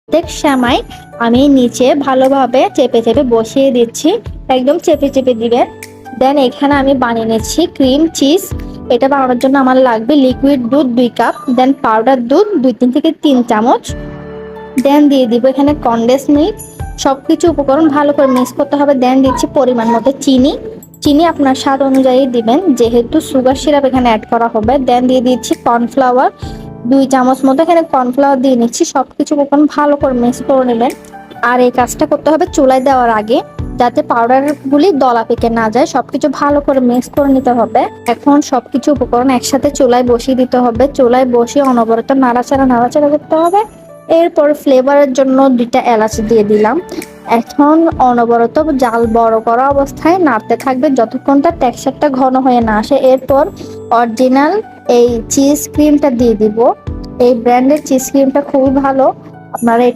প্রত্যেক সেমাই আমি নিচে ভালোভাবে চেপে চেপে বসিয়ে দিচ্ছি, একদম চেপে চেপে দিবেন। দেন এখানে আমি বানিয়ে নিচ্ছি ক্রিম চিজ। এটা বানানোর জন্য আমার লাগবে লিকুইড দুধ 2 কাপ, দেন পাউডার দুধ 2-3 থেকে 3 চামচ, দেন দিয়ে দিব এখানে কনডেন্স মিল্ক। সবকিছু উপকরণ ভালো করে মিক্স করতে হবে। দেন দিচ্ছি পরিমাণ মতো চিনি। চিনি আপনার স্বাদ অনুযায়ী দিবেন, যেহেতু সুগার সিরাপ এখানে অ্যাড করা হবে। দেন দিয়ে দিচ্ছি কর্নফ্লাওয়ার 2 চামচ মতো, এখানে কর্নফ্লাওয়ার দিয়ে নিচ্ছি। সবকিছু উপকরণ ভালো করে মিক্স করে নেবেন। আর এই কাজটা করতে হবে চুলায় দেওয়ার আগে, যাতে পাউডার গুলি দলা পেকে না যায়। সবকিছু ভালো করে মিক্স করে নিতে হবে। এখন সবকিছু উপকরণ একসাথে চুলায় বসিয়ে দিতে হবে। চুলায় বসিয়ে অনবরত নাড়াচাড়া করতে হবে। এরপর ফ্লেভারের জন্য 2টা এলাচ দিয়ে দিলাম। এখন অনবরত জাল বড় করা অবস্থায় নাড়তে থাকবে যতক্ষণ তার টেক্সচারটা ঘন হয়ে না আসে। এরপর অরিজিনাল এই চিজ ক্রিমটা দিয়ে দিব। এই ব্র্যান্ডের চিজ ক্রিমটা খুবই ভালো, আপনারা